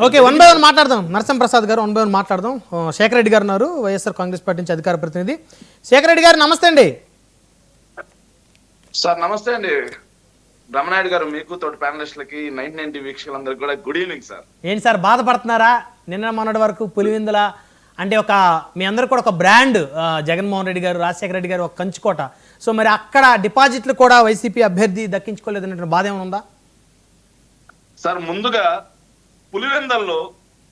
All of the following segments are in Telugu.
ఓకే, వన్ బై వన్ మాట్లాడదాం. నరసింహ ప్రసాద్ గారు వన్ బై వన్ మాట్లాడదాం. శేఖర్ రెడ్డి గారు ఉన్నారు, వైఎస్ఆర్ కాంగ్రెస్ పార్టీ నుంచి అధికార ప్రతినిధి. శేఖర్ రెడ్డి గారు నమస్తే అండి. సార్ నమస్తే అండి. బ్రహ్మనాయుడు గారు, మీకు తోటి ప్యానలిస్టులకి 90 వీక్షకులందరికీ కూడా గుడ్ ఈవినింగ్ సార్. ఏంటి సార్ బాధపడుతున్నారా? నిన్న మొన్నటి వరకు పులివెందుల అంటే ఒక మీ అందరు కూడా ఒక బ్రాండ్, జగన్మోహన్ రెడ్డి గారు, రాజశేఖర రెడ్డి గారు ఒక కంచుకోట. సో మరి అక్కడ డిపాజిట్లు కూడా వైసీపీ అభ్యర్థి దక్కించుకోలేదన్నట్టు బాధ ఏమైనా ఉందా సార్? ముందుగా పులివెందల్లో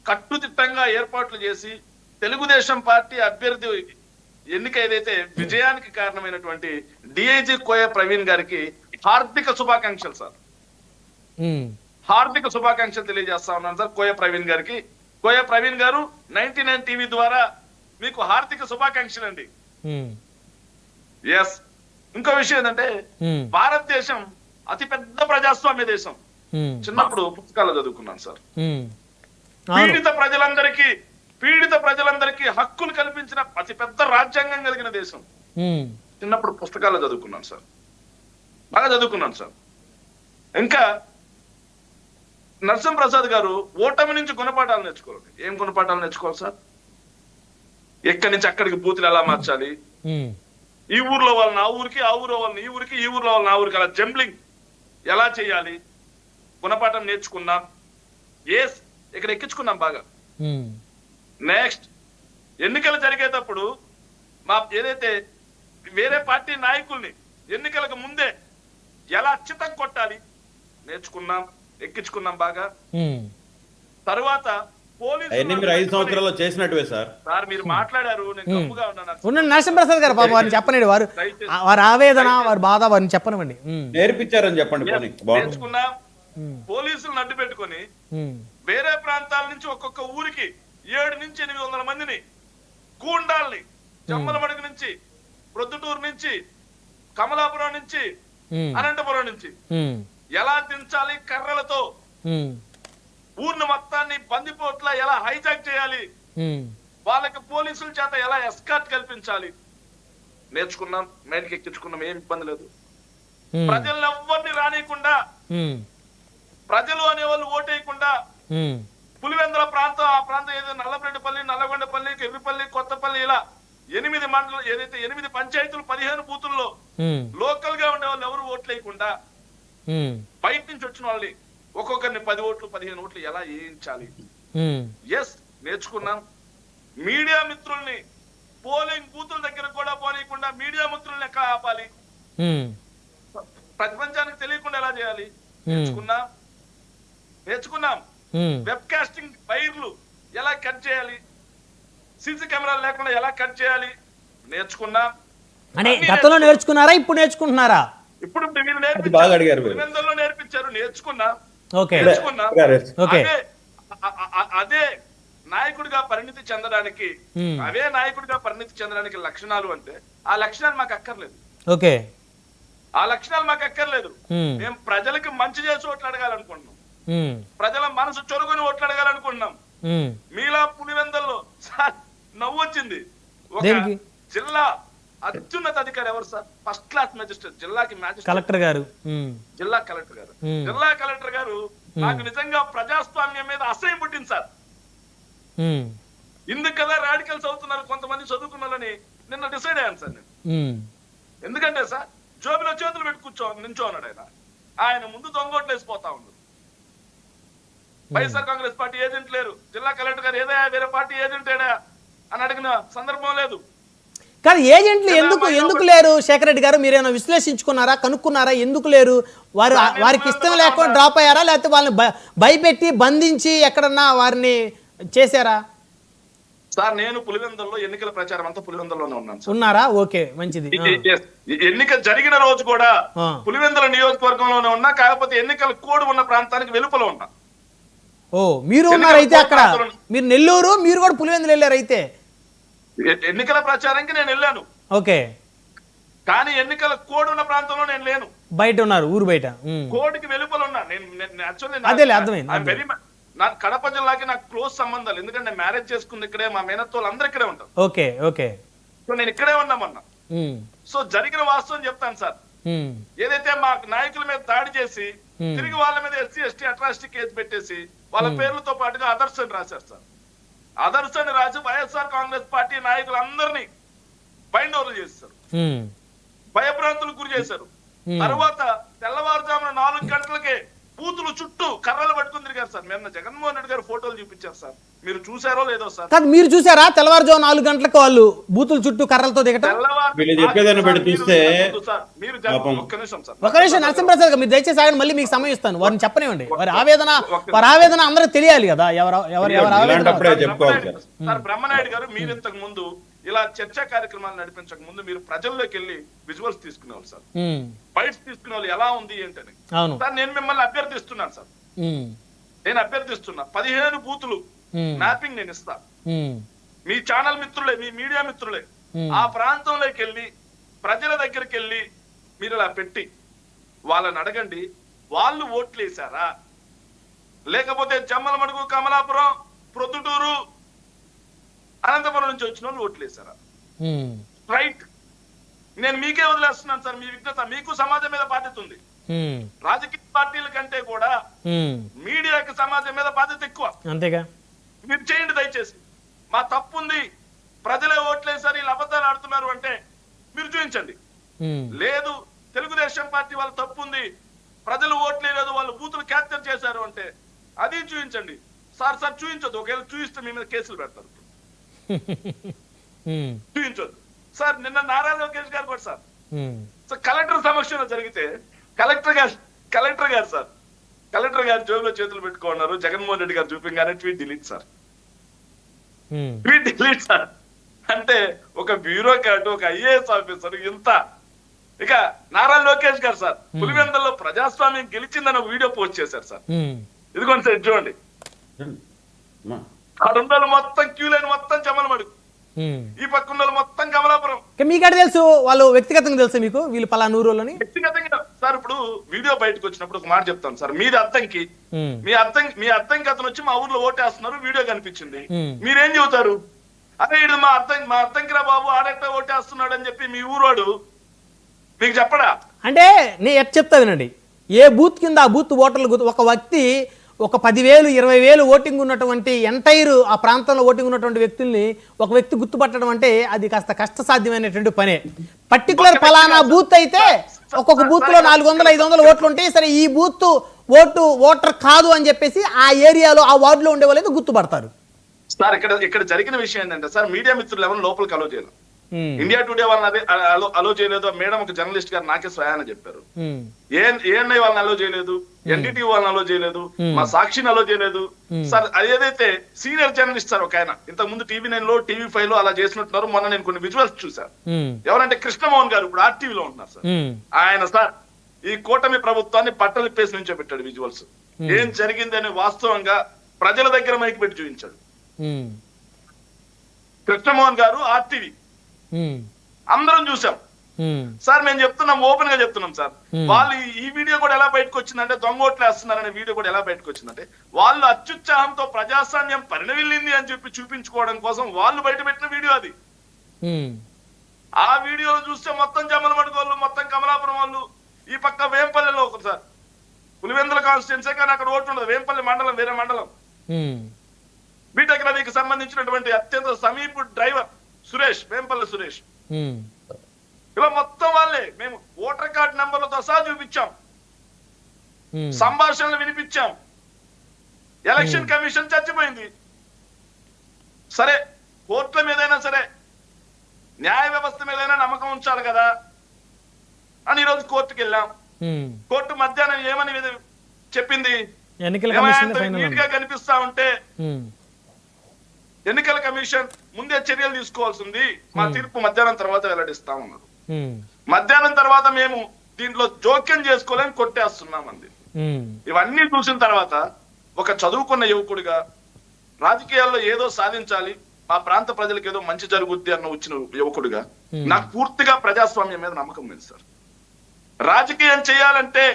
కట్టుదిట్టంగా ఏర్పాట్లు చేసి తెలుగుదేశం పార్టీ అభ్యర్థి ఎన్నిక ఏదైతే విజయానికి కారణమైనటువంటి డిఐజీ కోయ ప్రవీణ్ గారికి హార్దిక శుభాకాంక్షలు సార్. హార్దిక శుభాకాంక్షలు తెలియజేస్తా ఉన్నాను సార్ కోయ ప్రవీణ్ గారికి. కోయ ప్రవీణ్ గారు 99 టీవీ ద్వారా మీకు హార్దిక శుభాకాంక్షలు అండి. ఎస్, ఇంకో విషయం ఏంటంటే భారతదేశం అతి పెద్ద ప్రజాస్వామ్య దేశం. చిన్నప్పుడు పుస్తకాలు చదువుకున్నాను సార్. పీడిత ప్రజలందరికీ హక్కులు కల్పించిన అతి పెద్ద రాజ్యాంగం కలిగిన దేశం. చిన్నప్పుడు పుస్తకాలు చదువుకున్నాను సార్, బాగా చదువుకున్నాను సార్. ఇంకా నరసింహ ప్రసాద్ గారు ఓటమి నుంచి గుణపాఠాలు నేర్చుకోవాలి. ఏం గుణపాఠాలు నేర్చుకోవాలి సార్? ఎక్కడి నుంచి అక్కడికి బూతులు ఎలా మార్చాలి, ఈ ఊర్లో వాళ్ళని ఆ ఊరికి, ఆ ఊర్లో వాళ్ళని ఈ ఊరికి, ఈ ఊర్లో వాళ్ళని ఆ ఊరికి అలా జంబ్లింగ్ ఎలా చేయాలి గుణపాఠం నేర్చుకున్నాం. ఇక్కడ ఎక్కించుకున్నాం బాగా. నెక్స్ట్ ఎన్నికలు జరిగేటప్పుడు ఏదైతే వేరే పార్టీ నాయకుల్ని ఎన్నికలకు ముందే ఎలా చితం కొట్టాలి నేర్చుకున్నాం, ఎక్కించుకున్నాం బాగా. తరువాత మీరు 5 సంవత్సరాల్లో చేసినట్టువే సార్. సార్ మీరు మాట్లాడారు, నేను గమ్ముగా ఉన్నాను. నరసింహప్రసాద్ గారు పాపం వారిని చెప్పనండి, వారి ఆవేదన, వారి బాధ వారిని చెప్పనివ్వండి. నేర్పించారని చెప్పండి. నేర్చుకున్నాం. పోలీసులను అడ్డు పెట్టుకుని వేరే ప్రాంతాల నుంచి ఒక్కొక్క ఊరికి 700 నుంచి 800 మందిని గూండాల్ని జమ్మలమడుగు నుంచి, ప్రొద్దుటూరు నుంచి, కమలాపురం నుంచి, అనంతపురం నుంచి ఎలా దించాలి కర్రలతో, ఊరిని మొత్తాన్ని బందిపోట్ల ఎలా హైజాక్ చేయాలి, వాళ్ళకి పోలీసుల చేత ఎలా ఎస్కార్ట్ కల్పించాలి నేర్చుకున్నాం. మైండ్కి ఎక్కించుకున్నాం, ఏం ఇబ్బంది లేదు. ప్రజలను ఎవ్వరిని రానియకుండా, ప్రజలు అనేవాళ్ళు ఓటేయకుండా పులివెందుల ప్రాంతం, ఆ ప్రాంతం ఏదో నల్లబరెడ్డిపల్లి, నల్లగొండపల్లి, కెర్రిపల్లి, కొత్తపల్లి ఇలా 8 మండలం ఏదైతే 8 పంచాయతీలు 15 బూతుల్లో లోకల్ గా ఉండే వాళ్ళు ఎవరు ఓట్లేయకుండా బయట నుంచి వచ్చిన వాళ్ళని ఒక్కొక్కరిని 10 ఓట్లు 15 ఓట్లు ఎలా వేయించాలి నేర్చుకున్నాం. మీడియా మిత్రుల్ని పోలింగ్ బూతుల దగ్గర కూడా పోనీయకుండా మీడియా మిత్రుల్ని ఎక్కడ ఆపాలి, ప్రపంచానికి తెలియకుండా ఎలా చేయాలి నేర్చుకున్నాం. వెబ్ కాస్టింగ్ వైర్లు ఎలా కట్ చేయాలి, సీసీ కెమెరాలు లేకుండా ఎలా కట్ చేయాలి నేర్చుకున్నాం. అంటే గతంలో నేర్చుకున్నారా, ఇప్పుడు నేర్చుకుంటున్నారా? ఇప్పుడు మీరు నేర్పించారు, నేర్చుకున్నా. అదే నాయకుడిగా పరిణితి చెందడానికి, లక్షణాలు అంటే ఆ లక్షణాలు మాకు అక్కర్లేదు. ఆ లక్షణాలు మాకు అక్కర్లేదు. మేము ప్రజలకి మంచి చేసి ఓట్లు అడగాలనుకుంటున్నాం, ప్రజల మనసు చొరుగుని ఓట్లు అడగాలనుకుంటున్నాం. మీలా పులివెందల్లో నవ్వు వచ్చింది. ఒక జిల్లా అత్యున్నత అధికారి ఎవరు సార్? ఫస్ట్ క్లాస్ మ్యాజిస్ట్రేట్, జిల్లాకి మ్యాజిస్ట్రేట్ కలెక్టర్ గారు, జిల్లా కలెక్టర్ గారు నాకు నిజంగా ప్రజాస్వామ్యం మీద అసహ్యం పుట్టింది సార్. ఇందుకు కదా రాడికల్స్ అవుతున్నారు కొంతమంది చదువుకున్నారని నిన్న డిసైడ్ అయ్యాను సార్ నేను. ఎందుకంటే సార్ జోబిలో చేతులు పెట్టి నించో అన్నాడు ఆయన ముందు దొంగోట్లు వేసిపోతా ఉన్నాడు. వైఎస్ఆర్ కాంగ్రెస్ పార్టీ ఏజెంట్ లేరు, జిల్లా కలెక్టర్ గారు ఏదైనా వేరే పార్టీ ఏజెంట్ ఏడా అని అడిగిన సందర్భం లేదు. కానీ ఏజెంట్లు ఎందుకు లేరు శేఖర్ రెడ్డి గారు? మీరేమైనా విశ్లేషించుకున్నారా, కనుక్కున్నారా? ఎందుకు లేరు? వారికి ఇష్టం లేకుండా డ్రాప్ అయ్యారా, లేకపోతే వాళ్ళని భయపెట్టి బంధించి ఎక్కడన్నా వారిని చేశారా? సార్ నేను పులివెందుల్లో ఎన్నికల ప్రచారం అంతా పులివెందుల్లోనే ఉన్నాను. ఉన్నారా? ఓకే, మంచిది. ఎన్నిక జరిగిన రోజు కూడా పులివెందుల నియోజకవర్గంలోనే ఉన్నా, కాకపోతే ఎన్నికల కోడ్ ఉన్న ప్రాంతానికి వెలుపల ఉన్నా. మీరు ఉన్నారైతే అక్కడ, మీరు నెల్లూరు, మీరు కూడా పులివెందులు వెళ్ళారు అయితే? ఎన్నికల ప్రచారానికి నేను వెళ్ళాను, ఓకే, కానీ ఎన్నికల కోడ్ ఉన్న ప్రాంతంలో నేను లేను, బయట ఉన్నారు, ఊరు బయట, కోడ్కి వెలుపల ఉన్నా. నాకు కడప జిల్లాకి నాకు క్లోజ్ సంబంధాలు, ఎందుకంటే మ్యారేజ్ చేసుకుంది ఇక్కడే, మా మేనత్తోళ్ళు అందరూ ఇక్కడే ఉంటారు. ఓకే ఓకే, సో నేను ఇక్కడే ఉన్నామన్నా. సో జరిగిన వాస్తవం చెప్తాను సార్. ఏదైతే మా నాయకుల మీద దాడి చేసి తిరిగి వాళ్ళ మీద SC ST అట్రాసిటీ కేసు పెట్టేసి వాళ్ళ పేర్లతో పాటుగా అదర్స్ అని రాశారు సార్. అదర్స్ అని రాసి వైఎస్ఆర్ కాంగ్రెస్ పార్టీ నాయకులందరినీ బైండ్ ఓవర్ చేశారు, భయభ్రాంతులకు గురి చేశారు. తర్వాత తెల్లవారుజామున 4 గంటలకే బూతులు చుట్టూ కర్రలు పట్టుకుని తిరిగారు సార్. నిన్న జగన్మోహన్ రెడ్డి గారు ఫోటోలు చూపించారు సార్, మీరు చూసారో లేదో సార్? కాదు, మీరు చూసారా తెల్లవారుజాము 4 గంటలకు వాళ్ళు బూతుల చుట్టూ కర్రలతో దిగటం? వీళ్ళు చెప్పేదాన్ని బట్టి చూస్తే ఒక నిమిషం నరసింహప్రసాద్ గారు, మీరు దయచేసి ఆగండి, మళ్ళీ మీకు సమయం ఇస్తాను. వారిని చెప్పనివ్వండి, వారి ఆవేదన అందరికి తెలియాలి కదా, ఎవరు ఇలాంటప్పుడే చెప్పుకోవాలి సార్. సార్ బ్రహ్మనాయుడు గారు, మీరు ఇంతకు ముందు ఇలా చర్చా కార్యక్రమాలు నడిపించక ముందు మీరు ప్రజల్లోకి వెళ్ళి విజువల్స్ తీసుకునేవాళ్ళు సార్, బైట్స్ తీసుకునే వాళ్ళు ఎలా ఉంది ఏంటని. సార్ నేను మిమ్మల్ని అభ్యర్థిస్తున్నాను సార్, నేను అభ్యర్థిస్తున్నా 15 బూతులు మ్యాపింగ్ నేను ఇస్తా. మీ ఛానల్ మిత్రులే, మీ మీడియా మిత్రులే ఆ ప్రాంతంలోకి వెళ్ళి ప్రజల దగ్గరికి వెళ్ళి మీరు ఇలా పెట్టి వాళ్ళని అడగండి, వాళ్ళు ఓట్లు వేశారా, లేకపోతే జమ్మలమడుగు, కమలాపురం, ప్రొద్దుటూరు, అనంతపురం నుంచి వచ్చిన వాళ్ళు ఓట్లు వేశారా? రైట్, నేను మీకే వదిలేస్తున్నాను సార్. మీ విజ్ఞత, మీకు సమాజం మీద బాధ్యత ఉంది. రాజకీయ పార్టీల కంటే కూడా మీడియాకి సమాజం మీద బాధ్యత ఎక్కువ. అంతేగా, మీరు చేయండి దయచేసి. మా తప్పు ఉంది, ప్రజలే ఓట్లేసారు, వీళ్ళు అబద్ధాలు ఆడుతున్నారు అంటే మీరు చూపించండి. లేదు తెలుగుదేశం పార్టీ వాళ్ళ తప్పు ఉంది, ప్రజలు ఓట్లేదు, వాళ్ళు బూతులు క్యాప్చర్ చేశారు అంటే అది చూపించండి. సార్ చూపించొద్దు, ఒకవేళ చూపిస్తే మీ మీద కేసులు పెడతారు. చూపించొద్దు సార్. నిన్న నారా లోకేష్ గారు కూడా సార్ కలెక్టర్ సమక్షంలో జరిగితే కలెక్టర్ గారు జోబులో చేతులు పెట్టుకున్నారు. జగన్మోహన్ రెడ్డి గారు చూపించగానే tweet delete sir. Tweet delete sir అంటే ఒక బ్యూరోక్రాట్, ఒక ఐఏఎస్ ఆఫీసర్ ఇంత. ఇక నారా లోకేష్ గారు సార్ పులివెందులలో ప్రజాస్వామ్యం గెలిచిందని ఒక వీడియో పోస్ట్ చేశారు సార్. ఇదిగోండి సార్, చూడండి. ఆ 2 రోజులు మొత్తం క్యూ లైన్ మొత్తం జమ్మలమడుగు, ఈ పక్కన మొత్తం కమలాపురం. మీకడ తెలుసు, వాళ్ళు వ్యక్తిగతంగా తెలుసు మీకు వీళ్ళు పలానూరులని? వ్యక్తిగతంగా సార్ ఇప్పుడు వీడియో బయటకు వచ్చినప్పుడు ఒక మాట చెప్తాను సార్. మీది అర్థంకి మీ అర్థంకి అతను వచ్చి మా ఊర్లో ఓటేస్తున్నారు, వీడియో కనిపించింది, మీరేం చెబుతారు? అదే ఇది మా అర్థంకి రా బాబు, ఆడెట్ట ఓటేస్తున్నాడు అని చెప్పి మీ ఊరోడు మీకు చెప్పడా? అంటే నేను ఎట్ చెప్తా వినండి, ఏ బూత్ కింద ఆ బూత్ ఓటర్లు, ఒక వ్యక్తి ఒక 10,000 20,000 ఓటింగ్ ఉన్నటువంటి ఎంటైర్ ఆ ప్రాంతంలో ఓటింగ్ ఉన్నటువంటి వ్యక్తుల్ని ఒక వ్యక్తి గుర్తుపట్టడం అంటే అది కాస్త కష్టసాధ్యమైనటువంటి పనే. పర్టికులర్ ఫలానా బూత్ అయితే ఒక్కొక్క బూత్ లో 400-500 ఓట్లు ఉంటాయి. సరే, ఈ బూత్ ఓటర్ కాదు అని చెప్పేసి ఆ ఏరియాలో ఆ వార్డులో ఉండే వాళ్ళు గుర్తుపడతారు సార్. ఇక్కడ జరిగిన విషయం ఏంటంటే సార్, మీడియా మిత్రులు ఎవరు లోపలికి అలో చేయలేదు. ఇండియా టుడే వాళ్ళని అదే అలో చేయలేదు. మేడం ఒక జర్నలిస్ట్ గారు నాకే స్వయాన చెప్పారు, ఏఎన్ఐ వాళ్ళని అలో చేయలేదు, ఎన్డీటీ వాళ్ళని అలో చేయలేదు, మా సాక్షిని అలో చేయలేదు సార్. అదేదైతే సీనియర్ జర్నలిస్ట్ సార్ ఒక ఆయన ఇంతకు ముందు TV9 లో TV5 లో అలా చేసినట్టున్నారు. మొన్న నేను కొన్ని విజువల్స్ చూసాను. ఎవరంటే కృష్ణమోహన్ గారు ఇప్పుడు RTV లో ఉంటున్నారు సార్. ఆయన సార్ ఈ కూటమి ప్రభుత్వాన్ని పట్టలిప్పేసి నుంచో పెట్టాడు విజువల్స్. ఏం జరిగిందని వాస్తవంగా ప్రజల దగ్గర మైకి పెట్టి చూపించాడు కృష్ణమోహన్ గారు. RTV అందరం చూసాం సార్. మేము చెప్తున్నాం, ఓపెన్ గా చెప్తున్నాం సార్. వాళ్ళు ఈ వీడియో కూడా ఎలా బయటకు వచ్చిందంటే, దొంగ ఓట్లు వేస్తున్నారనే వీడియో కూడా ఎలా బయటకు వచ్చిందంటే, వాళ్ళు అత్యుత్సాహంతో ప్రజాస్వామ్యం పరిణమిల్లింది అని చెప్పి చూపించుకోవడం కోసం వాళ్ళు బయట పెట్టిన వీడియో అది. ఆ వీడియోలో చూస్తే మొత్తం జమ్మలమడుగు వాళ్ళు, మొత్తం కమలాపురం వాళ్ళు, ఈ పక్క వేంపల్లిలో ఒకరు సార్, పులివెందుల కాన్స్టిట్యున్సీ కానీ అక్కడ ఓటు ఉండదు. వేంపల్లి మండలం వేరే మండలం. బీటెక్ రవికి సంబంధించినటువంటి అత్యంత సమీప డ్రైవర్ సురేష్, వేంపల్లి సురేష్, ఇలా మొత్తం వాళ్ళే. మేము ఓటర్ కార్డు నెంబర్లతో సహా చూపించాం, సంభాషణలు వినిపించాం. ఎలక్షన్ కమిషన్ చచ్చిపోయింది. సరే, కోర్టుల మీదైనా సరే, న్యాయ వ్యవస్థ మీదైనా నమ్మకం ఉంచాలి కదా అని ఈరోజు కోర్టుకు వెళ్ళాం. కోర్టు మధ్యాహ్నం ఏమని చెప్పింది, నీట్ గా కనిపిస్తా ఉంటే ఎన్నికల కమిషన్ ముందే చర్యలు తీసుకోవాల్సింది, మా తీర్పు మధ్యాహ్నం తర్వాత వెల్లడిస్తా ఉన్నారు. మధ్యాహ్నం తర్వాత మేము దీంట్లో జోక్యం చేసుకోలేని కొట్టేస్తున్నామంది. ఇవన్నీ చూసిన తర్వాత ఒక చదువుకున్న యువకుడిగా, రాజకీయాల్లో ఏదో సాధించాలి, మా ప్రాంత ప్రజలకు ఏదో మంచి జరుగుద్ది అన్న వచ్చిన యువకుడిగా నాకు పూర్తిగా ప్రజాస్వామ్యం మీద నమ్మకం ఉంది సార్. రాజకీయం చేయాలంటే